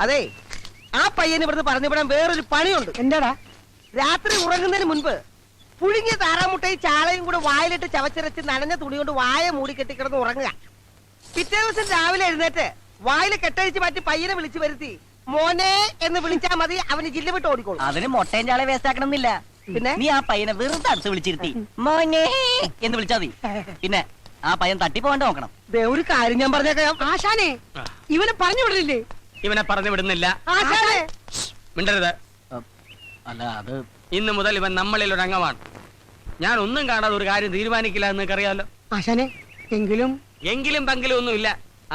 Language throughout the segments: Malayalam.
അതെ, ആ പയ്യന് ഇവിടുന്ന് പറഞ്ഞുവിടാൻ വേറൊരു പണിയുണ്ട്. എന്താടാ? രാത്രി ഉറങ്ങുന്നതിന് മുൻപ് പുഴുങ്ങിയ താറാമുട്ടയും ചാളയും കൂടെ വായിലിട്ട് ചവച്ചിരച്ച് നനഞ്ഞ തുണി കൊണ്ട് വായ മൂടി കെട്ടിക്കിടന്ന് ഉറങ്ങുക. പിറ്റേ ദിവസം രാവിലെ എഴുന്നേറ്റ് വായിൽ കെട്ടഴിച്ച് മാറ്റി പയ്യനെ വിളിച്ചു വരുത്തി മോനെ എന്ന് വിളിച്ചാൽ മതി, അവന് ജില്ല വിട്ട് ഓടിക്കോളൂ. അതിന് മുട്ടയും ചാളെ വേസ്റ്റ് ആക്കണമെന്നില്ല. പിന്നെ നീ ആ പയ്യനെ വെറുതെ അടുത്ത് വിളിച്ചിരുത്തി മോനെ എന്ന് വിളിച്ചാ മതി. പിന്നെ ആ പയ്യൻ തട്ടിപ്പോണ്ട് നോക്കണം. ഒരു കാര്യം ഞാൻ പറഞ്ഞേക്കാം. ആശാനെ, ഇവനെ പറഞ്ഞു വിടലില്ലേ? ഇവനെ പറഞ്ഞു വിടുന്നില്ല. ആശാനെ, മിണ്ടരുത്. അല്ല, അത് ഇന്ന് മുതൽ ഇവൻ നമ്മളിൽ ഒരു അംഗമാണ്. ഞാൻ ഒന്നും കാണാതെ ഒരു കാര്യം തീരുമാനിക്കില്ല എന്ന് നിനക്കറിയാലോ. ആശാനെ, എങ്കിലും പങ്കിലും ഒന്നുമില്ല.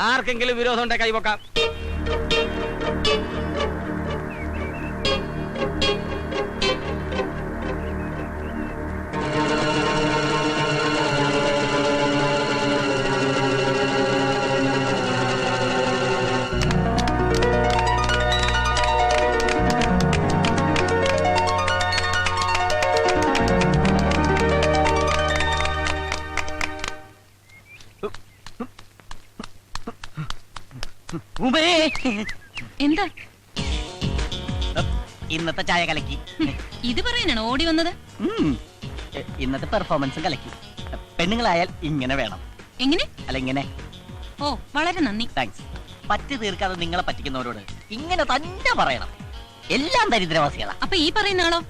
ആർക്കെങ്കിലും വിരോധം ഉണ്ടെ കൈവക്കാം. എന്താ ഇന്നത്തെ ചായ കലക്കി. ഇത് പറയാനാണ് ഓടി വന്നത്? ഇന്നത്തെ പെർഫോമൻസും കലക്കി. പെണ്ണുങ്ങളായാൽ ഇങ്ങനെ വേണം. എങ്ങനെ? അല്ല, ഇങ്ങനെ. ഓ, വളരെ നന്ദി. താങ്ക്സ്. പറ്റി തീർക്കാതെ നിങ്ങളെ പറ്റിക്കുന്നവരോട് ഇങ്ങനെ തന്നെ പറയണം. എല്ലാം ദരിദ്രവാസികളാ. അപ്പൊ ഈ പറയുന്ന ആളോ?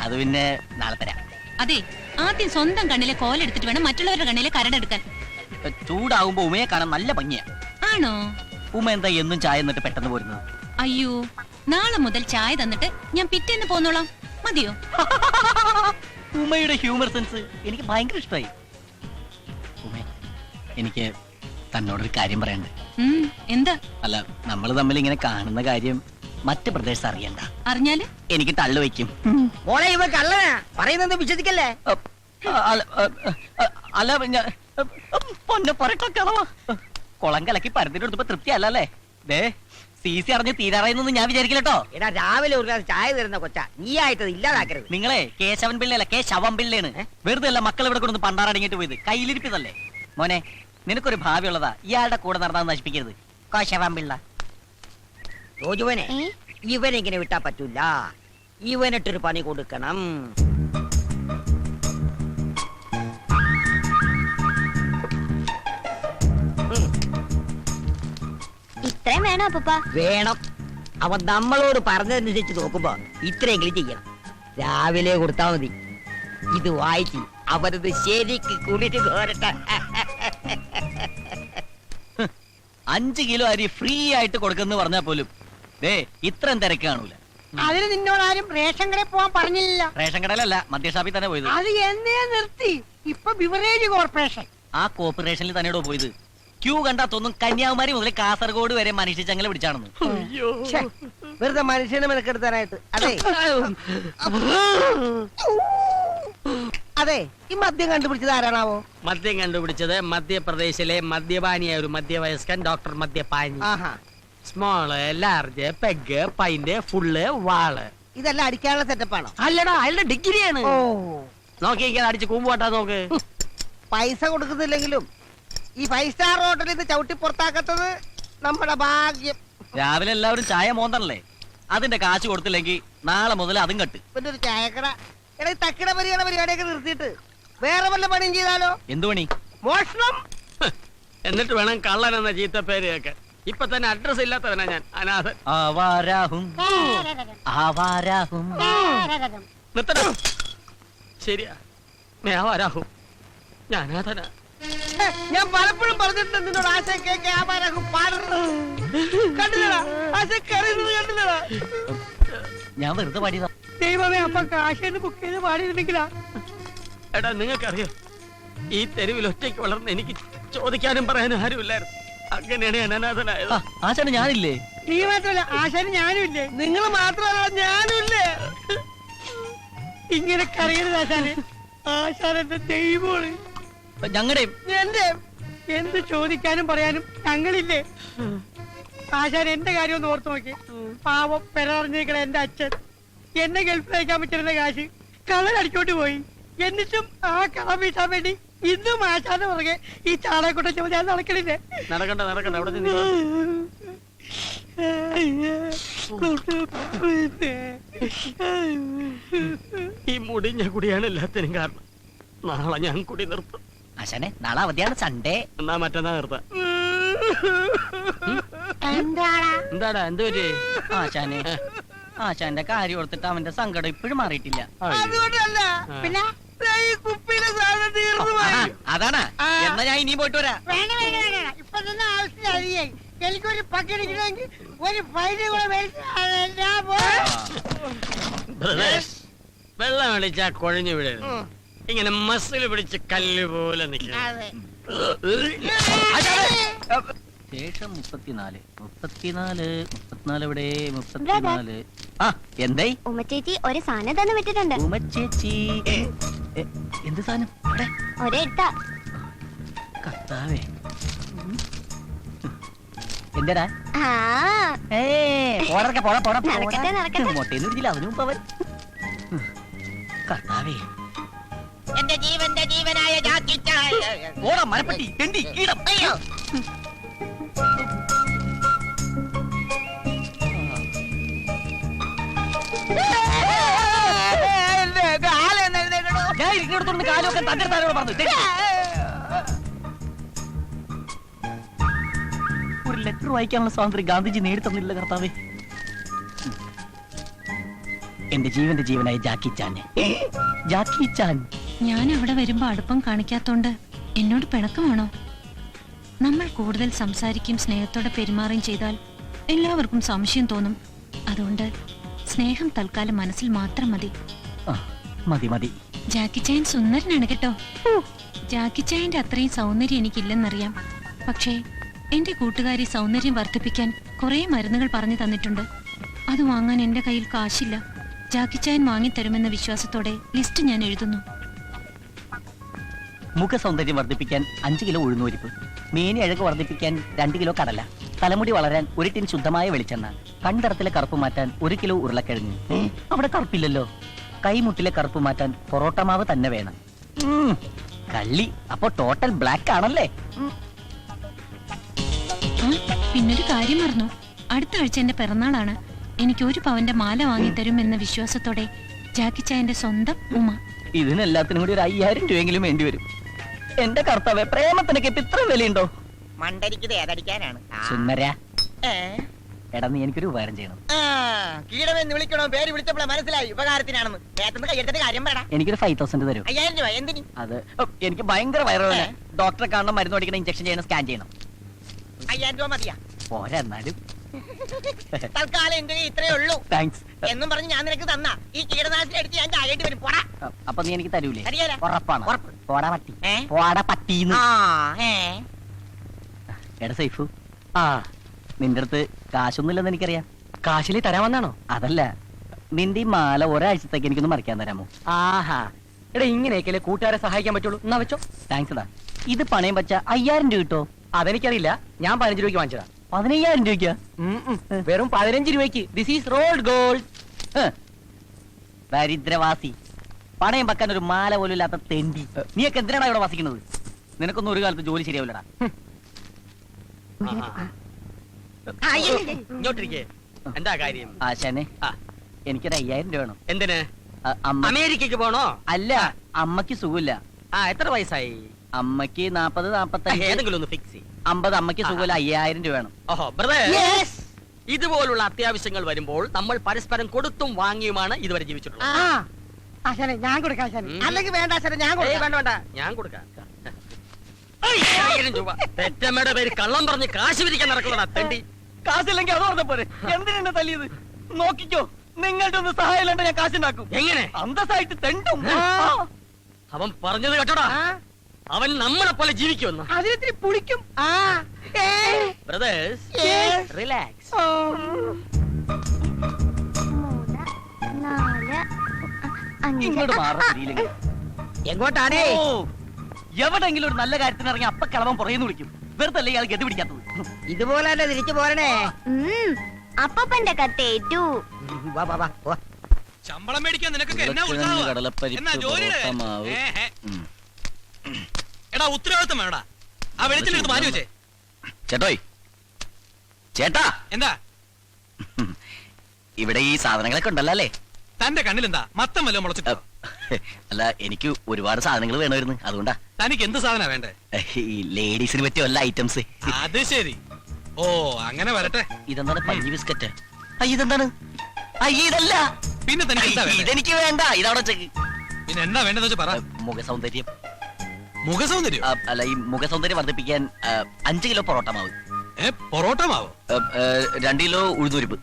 അത് പിന്നെ നാളെ തരാം. അതെ, ആദ്യം സ്വന്തം കണ്ണിലെ കോലെടുത്തിട്ട് വേണം മറ്റുള്ളവരുടെ കണ്ണിലെ കരടെടുക്കാൻ. ചൂടാവുമ്പോ ഉമയെ കാണാൻ നല്ല ഭംഗിയാ. ആണോ? ഉമ എന്താ എന്നും ചായ എന്നിട്ട് പെട്ടെന്ന് പോരുന്നത്? അയ്യോ, നാളെ മുതൽ ചായ തന്നിട്ട് ഞാൻ പിറ്റേന്ന് പോന്നോളാം. മതിയോ? ഉമയുടെ ഹ്യൂമർ സെൻസ് എനിക്ക് ഭയങ്കര ഇഷ്ടമായി. ഉമ, എനിക്ക് തന്നോടൊരു കാര്യം പറയണ്ടേ? എന്താ? അല്ല, നമ്മൾ തമ്മിൽ ഇങ്ങനെ കാണുന്ന കാര്യം മറ്റു പ്രദേശത്ത് അറിയണ്ട. അറിഞ്ഞാല് എനിക്ക് തള്ളു വെക്കും. മോളെ ഇവ കള്ളനാ, പറയുന്നത് വിശ്വസിക്കല്ലേ. അല്ല, പൊന്നെ പറയട്ടോ, കുളം കലക്കി പരത്തിട്ട് കൊടുത്തപ്പോ തൃപ്തി അല്ലല്ലേ? ദേ, CC അറിഞ്ഞ് തീരാറായെന്നൊന്നും ഞാൻ വിചാരിക്കില്ലട്ടോ. എടാ, രാവിലെ ഒരു ഗ്ലാസ് ചായ തരുന്ന കൊച്ച, നീ ആയിട്ട് ഇല്ലാതാക്കരുത്. നിങ്ങളെ കേശവൻ പിള്ളയല്ല, ശവം പിള്ളയാണ്. വെറുതെ അല്ല മക്കൾ ഇവിടെ കൊണ്ടു പണ്ടാറടങ്ങിട്ട് പോയത്. കയ്യിലിരിപ്പിതല്ലേ മോനെ. നിനക്കൊരു ഭാവി ഉള്ളതാ. ഇയാളുടെ കൂടെ നടന്നാ നശിപ്പിക്കരുത്. ശവം പിള്ള. റോജുവനെ, ഇവനെങ്ങനെ വിട്ടാ പറ്റൂല. ഇവനിട്ടൊരു പണി കൊടുക്കണം. ഇത്രയും വേണോ അപ്പൂപ്പ? വേണം. അവൻ നമ്മളോട് പറഞ്ഞതനുസരിച്ച് നോക്കുമ്പോ ഇത്രയെങ്കിലും ചെയ്യണം. രാവിലെ കൊടുത്താ മതി. ഇത് വായിച്ച് അവരത് ശരിക്ക് കുളിച്ച് കോരട്ടെ. 5 കിലോ അരി ഫ്രീ ആയിട്ട് കൊടുക്കുന്നു പറഞ്ഞാ പോലും ഇത്രയും തിരക്ക് കാണൂല. അതിന് നിന്നോടാരും റേഷൻ കടയിൽ പോവാൻ പറഞ്ഞില്ല. റേഷൻ കടയിലല്ല, മദ്യഷാപ്പിൽ തന്നെ പോയത്. അത് എന്നേ നിർത്തി. ഇപ്പൊ ബിവറേജ് കോർപ്പറേഷൻ. ആ കോർപ്പറേഷനിൽ തന്നെയോ പോയത്. ക്യൂ കണ്ടാ തോന്നും കന്യാകുമാരി മുതൽ കാസർഗോഡ് വരെ മനുഷ്യച്ചങ്ങല പിടിച്ചാണെന്ന്. വെറുതെ മനുഷ്യനെ മെനക്കെടുത്താനായിട്ട്. അതെ അതെ, ഈ മദ്യം കണ്ടുപിടിച്ചത് ആരാണാവോ? മദ്യം കണ്ടുപിടിച്ചത് മധ്യപ്രദേശിലെ മദ്യപാനിയായ ഒരു മധ്യവയസ്കൻ ഡോക്ടർ മദ്യപാനി. Small, large, peg, pint, full, വാള്. ഇതെല്ലാം അടിക്കാനുള്ള സെറ്റപ്പാണോ? അല്ലടാ, അയാളുടെ ഡിഗ്രിയാണ്. നോക്കിയിരിക്കാതെ അടിച്ച് കൂമ്പുപോട്ടാ നോക്ക്. പൈസ കൊടുക്കുന്നില്ലെങ്കിലും ഈ 5 സ്റ്റാർ ഹോട്ടലിൽ നിന്ന് ചവിട്ടി പുറത്താക്കത്തത് നമ്മുടെ ഭാഗ്യം. രാവിലെ എല്ലാവരും ചായ മോന്തണല്ലേ? അതിന്റെ കാശ് കൊടുത്തില്ലെങ്കിൽ നാളെ മുതൽ അതും കെട്ട്. പിന്നെ ഒരു ചായക്കട. എടാ, തക്കിട പരിപാടിയൊക്കെ നിർത്തിയിട്ട് വേറെ വല്ല പണിയും ചെയ്താലോ? എന്തു പണി? മോഷണം. എന്നിട്ട് വേണം കള്ളൻ എന്ന ചീത്ത പേര് കേൾക്കാൻ. ഇപ്പൊ തന്നെ അഡ്രസ് ഇല്ലാത്തവനാ ഞാൻ, അനാഥൻ. നിർത്തണം. ശരിയാ, മേവാരാഹും. ഞാൻ അനാഥനാ. ഞാൻ പലപ്പോഴും പറഞ്ഞിട്ടുണ്ട് നിന്നോട് ആശ കേക്ക് ആവാരാഹും പാടുന്നത്. കണ്ടില്ലടാ, ആശ കറിയുന്നത് കണ്ടില്ലടാ. ഞാൻ വെറുതെ പാടിയതാ. ദൈവമേ, അപ്പൊ കാശേന്ന് ബുക്ക് ചെയ്ത് പാടിയിരുന്നെങ്കിലാ. എടാ, നിങ്ങൾക്കറിയോ, ഈ തെരുവിൽ ഒറ്റയ്ക്ക് വളർന്ന് എനിക്ക് ചോദിക്കാനും പറയാനും ആരുമില്ലായിരുന്നു. അങ്ങനെയാണ് ഞാൻ അനാഥനായത്. ആശാന് ഞാനില്ലേ? നീ മാത്രമല്ല, ആശാന് ഞാനും ഇല്ലേ? നിങ്ങൾ മാത്രമല്ല, ഞാനും ഇല്ലേ? ഇങ്ങനെ കറിയരുത് ആശാന്. ആശാൻ എന്റെ ദൈവമാണ്. ഞങ്ങളുടെയും എന്റെ എന്ത് ചോദിക്കാനും പറയാനും ഞങ്ങളില്ലേ? ആശാൻ എന്റെ കാര്യം ഒന്ന് ഓർത്ത് നോക്കി. പാവം പെരറിഞ്ഞിരിക്കണ എന്റെ അച്ഛൻ എന്നെ ഗൾഫിൽ അയക്കാൻ പറ്റുന്ന കാശ് കള്ളനടിച്ചോട്ട് പോയി. എന്നിട്ടും ആ കളം വീട്ടാൻ വേണ്ടി ഇന്നും ആശാന്റെ പുറകെ ഈ ചാണകക്കൊട്ട ചുമ ഞാൻ നടക്കണില്ലേ? നടക്കണ്ട, അവിടെ ഈ മുടിഞ്ഞ കുടിയാണ് എല്ലാത്തിനും കാരണം. നാളെ ഞാൻ കുടി നിർത്തും. ആശാനെ നാളെ അവധിയാണ്, സൺഡേ. എന്നാ മറ്റന്നാ നിർത്താം. എന്താടാ എന്താടാ എന്ത് പറ്റി? ആശാനെ ആശാന്റെ കാര്യം ഓർത്തിട്ട് അവന്റെ സങ്കടം ഇപ്പോഴും മാറിയിട്ടില്ല. അതുകൊണ്ടല്ല, പിന്നെ ദേ ഈ കുപ്പിയിലെ സാധനം തീർന്നു പോയി. അതാണ്. ആ. എന്നാ ഞാൻ ഇനിയും പോയിട്ട് വരാം. വേണ്ട വേണ്ട വേണ്ട, ഇപ്പൊ തന്നെ ആവശ്യം അറിയായി. എനിക്കൊരു പക്കടിക്കണമെങ്കിൽ ഒരു ഫൈന് കൂടെ മേടിച്ച് ഞാൻ പോയി. ബ്രദേഴ്സ്, വെള്ളം അടിച്ചാ കുഴഞ്ഞു വിടരുത്. ഇങ്ങനെ മസിൽ പിടിച്ച് കല്ല് പോലെ നിൽക്കണം. അതെ. ശേഷം 34 ഇവിടെ 34. ആ എന്തായി ഉമ്മച്ചേച്ചി ഒരു സാധനം തന്നെ വിട്ടിട്ടുണ്ട്. ഉമ്മച്ചേച്ചി? എന്ത് സാധനം? ഇവിടെ ഒരെഴുത്ത. കർത്താവേ, എന്താടാ? ആ നടക്കട്ടെ, നടക്കട്ടെ. മൊട്ടേന്ന് പിടിച്ചില്ല അവന് മുമ്പ് അവൻ. കർത്താവേ, എന്റെ ജീവന്റെ ജീവനായ ജാക്കി ചാൻ. ഓടാ മരപ്പട്ടി തെണ്ടി കീടം. അയ്യോ, എന്റെ കാലൊന്ന് എഴുന്നേൽക്കണോ? ഞാൻ ഇരിക്കുന്നിടത്തോണ്ട് കാലൊക്കെ തന്റെ താരോട് പറഞ്ഞു. തെണ്ടി. ഒരു ലെറ്റർ വായിക്കാനുള്ള സ്വാതന്ത്ര്യം ഗാന്ധിജി നേടിത്തന്നില്ല കർത്താവേ. എന്റെ ജീവന്റെ ജീവനായ ജാക്കി ചാൻ. ജാക്കി ചാൻ. ഞാൻ അവിടെ വരുമ്പോ അടുപ്പം കാണിക്കാത്തോണ്ട് എന്നോട് പിണക്കമാണോ? നമ്മൾ കൂടുതൽ സംസാരിക്കും സ്നേഹത്തോടെ പെരുമാറുകയും ചെയ്താൽ എല്ലാവർക്കും സംശയം തോന്നും. അതുകൊണ്ട് സ്നേഹം തൽക്കാലം മനസ്സിൽ മാത്രം മതി. ആ, മതി മതി. ജാക്കി ചാൻ സുന്ദരനാണ് കേട്ടോ. ജാക്കി ചായന്റെ അത്രയും സൗന്ദര്യം എനിക്കില്ലെന്നറിയാം. പക്ഷേ എന്റെ കൂട്ടുകാരി സൗന്ദര്യം വർദ്ധിപ്പിക്കാൻ കുറെ മരുന്നുകൾ പറഞ്ഞു തന്നിട്ടുണ്ട്. അത് വാങ്ങാൻ എന്റെ കയ്യിൽ കാശില്ല. ജാക്കി ചാൻ വാങ്ങിത്തരുമെന്ന വിശ്വാസത്തോടെ ലിസ്റ്റ് ഞാൻ എഴുതുന്നു. മുഖ സൗന്ദര്യം വർദ്ധിപ്പിക്കാൻ 5 കിലോ ഉഴുന്നുപരിപ്പ്, മേനി അഴക് വർദ്ധിപ്പിക്കാൻ 2 കിലോ കടല, തലമുടി വളരാൻ 1 ടിൻ ശുദ്ധമായ വെളിച്ചെണ്ണ, കൺതടത്തിലെ കറുപ്പ് മാറ്റാൻ 1 കിലോ ഉരുളക്കിഴങ്ങ്. അവിടെ കറുപ്പില്ലല്ലോ. കൈമുട്ടിലെ കറുപ്പ് മാറ്റാൻ പൊറോട്ട മാവ് തന്നെ വേണം. കള്ളി. അപ്പൊ ടോട്ടൽ ബ്ലാക്ക് ആണല്ലേ? ആ പിന്നൊരു കാര്യം മറന്നു. അടുത്ത ആഴ്ച എന്റെ പിറന്നാളാണ്. എനിക്ക് 1 പവന്റെ മാല വാങ്ങിത്തരുമെന്ന വിശ്വാസത്തോടെ ജാക്കി ചായന്റെ സ്വന്തം ഉമ്മ. ഇതിനെല്ലാത്തിനും കൂടി ഒരു 5000 രൂപയെങ്കിലും വേണ്ടി വരും. എന്റെ കർത്താവേ, പ്രേമത്തിനൊക്കെ ഇപ്പൊ ഇത്ര വിലയുണ്ടോ? മണ്ടരിക്കത് ഏതടിക്കാനാണ്? സുന്ദര, എടാ നീ എനിക്കൊരു ഉപകാരം ചെയ്യണം. കീടമെന്ന് വിളിക്കണോ? പേര് വിളിച്ചപ്പോഴേ മനസ്സിലായി ഉപകാരത്തിനാണെന്ന്. നേരത്തെ കയ്യെടുത്തിട്ട് കാര്യം വേണം. എനിക്കൊരു 5000 തരും. 5000 രൂപ എന്തിന്? അത് എനിക്ക് ഭയങ്കര വയറുവേദന. ഡോക്ടറെ കാണണം, മരുന്ന് മേടിക്കണം, ഇഞ്ചക്ഷൻ ചെയ്യണം, സ്കാൻ ചെയ്യണം. 5000 രൂപ മതിയാ? പോരാ എന്നാലും. തൽക്കാലം എന്റെ ഇത്രേ ഉള്ളൂ താങ്ക്സ്. എന്നും പറഞ്ഞ് ഞാൻ നിനക്ക് തന്ന ഈ കീടനാശിനി അടിച്ച് ഞാൻ ചാകേണ്ടി വരും. പോടാ. അപ്പൊ നീ എനിക്ക് തരൂലേ? തരികേല. ഉറപ്പാണ്. ഉറപ്പ്. പോടാ പട്ടി. ഏ? പോടാ പട്ടീന്ന്. എടാ സൈഫു, നിന്റെ അടുത്ത് കാശൊന്നുമില്ലെന്ന് എനിക്കറിയാം. കാശിലി തരാമെന്നാണോ? അതല്ല, നിന്റെ ഈ മാല ഒരാഴ്ചത്തേക്ക് എനിക്കൊന്ന് മറിക്കാൻ തരാമോ? ആഹാ, എടാ ഇങ്ങനെയൊക്കെയല്ലേ കൂട്ടുകാരെ സഹായിക്കാൻ പറ്റുള്ളൂ. എന്നാ വെച്ചോ. താങ്ക്സ് എടാ. ഇത് പണയം വെച്ച 5000 രൂപ കിട്ടോ? അതെനിക്കറിയില്ല. ഞാൻ 15 രൂപയ്ക്ക് വാങ്ങിച്ചതാ. 15000 രൂപയ്ക്ക്? വെറും 15 രൂപയ്ക്ക്. This is rolled gold. ദരിദ്രവാസി, പണയം വെക്കാൻ ഒരു മാല പോലും ഇല്ലാത്ത തെണ്ടി. നീയൊക്കെ എന്തിനാണ് ഇവിടെ വസിക്കുന്നത്? നിനക്കൊന്നും ഒരു കാലത്ത് ജോലി ശരിയാവില്ലടാ. ഇങ്ങോട്ടിരിക്കേ. എന്താ കാര്യം? ആശാനെ, ആ. എനിക്കൊരു 5000 രൂപ വേണം. എന്തിന്? അമ്മ. അമേരിക്കക്ക് പോണോ? അല്ല, അമ്മക്ക് സുഖമില്ല. എത്ര വയസ്സായി? അമ്മക്ക് 40, 45. ഏതെങ്കിലും ഒന്ന് ഫിക്സ് ചെയ്യും. 50. അമ്മക്ക് സുഖമില്ല. 5000 രൂപ വേണം. ഓഹോ ബ്രദർ, ഇതുപോലുള്ള അത്യാവശ്യങ്ങൾ വരുമ്പോൾ നമ്മൾ പരസ്പരം കൊടുത്തും വാങ്ങിയുമാണ് ഇതുവരെ ജീവിച്ചിട്ടുള്ളത്. ആശാനെ ഞാൻ കൊടുക്കാം ആശാനെ. അല്ലെങ്കിൽ വേണ്ട ആശാനെ, ഞാൻ ഏയ്, കൊടുക്കാം. വേണ്ട വേണ്ട, ഞാൻ കൊടുക്കാം. 5000 രൂപ. പെറ്റമ്മയുടെ പേര് കള്ളം പറഞ്ഞ് കാശ് പിരിക്കാൻ നടക്കുന്നതാ തെണ്ടി. കാശില്ലെങ്കിൽ അത് പറഞ്ഞ പോരെ. എന്തിനാ തല്ലിയത്? നോക്കിക്കോ, നിങ്ങളുടെ ഒന്ന് സഹായം ഇല്ലാണ്ട് ഞാൻ കാശുണ്ടാക്കും. എങ്ങനെ? അന്തസ്സായിട്ട് തെണ്ടും. അവൻ പറഞ്ഞത് കേട്ടോടാ, അവൻ നമ്മളെ പോലെ ജീവിക്കുമെന്ന്. അതിലിത്തിരി പുളിക്കും. Brothers, relax. 3, 4, 5. ഇങ്ങോട്ട് മാറിയില്ലെങ്കിൽ എങ്ങോട്ടാണേ? എവിടെങ്കിലും ഒരു നല്ല കാര്യത്തിന് ഇറങ്ങി അപ്പ കിളവൻ പുറയുന്നു വിളിക്കും. വെറുതെ അല്ലേ ഇയാൾ ഗതി പിടിക്കാത്തത്. ഇതുപോലെ തന്നെ തിരിച്ചു പോരണേ. അപ്പപ്പന്റെ കത്തേറ്റു. ശമ്പളം മേടിക്കാൻ നിനക്കൊക്കെ എന്നാ ഉത്സാഹമാ? എന്നാ ജോലിയുടെ എടാ ഉത്തരവാദിത്തം വേണടാ. ആ വെളിച്ചെടുത്ത് മാറ്റി വെച്ചേ. ചേട്ടോയ്, ചേട്ടാ, എന്താ? ഇവിടെ ഈ സാധനങ്ങളൊക്കെ ഉണ്ടല്ലോ അല്ലേ? തന്റെ കണ്ണിലെന്താ മത്തം വല്ലതും മുളച്ചിട്ടോ? അല്ല, എനിക്ക് ഒരുപാട് സാധനങ്ങൾ വേണമായിരുന്നു, അതുകൊണ്ടാ. തനിക്ക് എന്ത് സാധന വേണ്ടേ? ഈ ലേഡീസിന് പറ്റിയ വല്ല ഐറ്റംസ്. അത് ശരി. ഓ അങ്ങനെ വരട്ടെ. ഇതെന്താണ് പഞ്ഞി ബിസ്ക്കറ്റ്? ഇതെന്താണ്? ഇതല്ല. പിന്നെ തനിക്ക് എന്താ വേണ്ടേ? ഇതെനിക്ക് വേണ്ട, ഇതവിടെ ചെക്ക്. പിന്നെ എന്താ വേണ്ടെന്ന് വെച്ചാ പറ. മുഖസൗന്ദര്യം. മുഖസൗന്ദര്യം? അല്ല, ഈ മുഖസൗന്ദര്യം വർദ്ധിപ്പിക്കാൻ 5 കിലോ പൊറോട്ട മാവ്, പൊറോട്ട മാവോ? 2 കിലോ ഉഴുന്നുരിപ്പ്,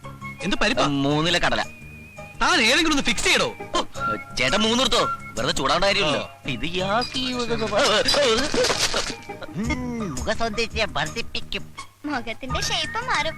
എന്ത് പരിപ്പാ? 3 കിലോ കടല. താൻ ഏതെങ്കിലും ഒന്ന് ഫിക്സ് ചെയ്യടോ. ചേട്ടൻ 3 എടുത്തോ, വെറുതെ ചൂടാവേണ്ട കാര്യമില്ലല്ലോ. ഇത് മുഖത്തിന്റെ ഷേപ്പ് മാറും.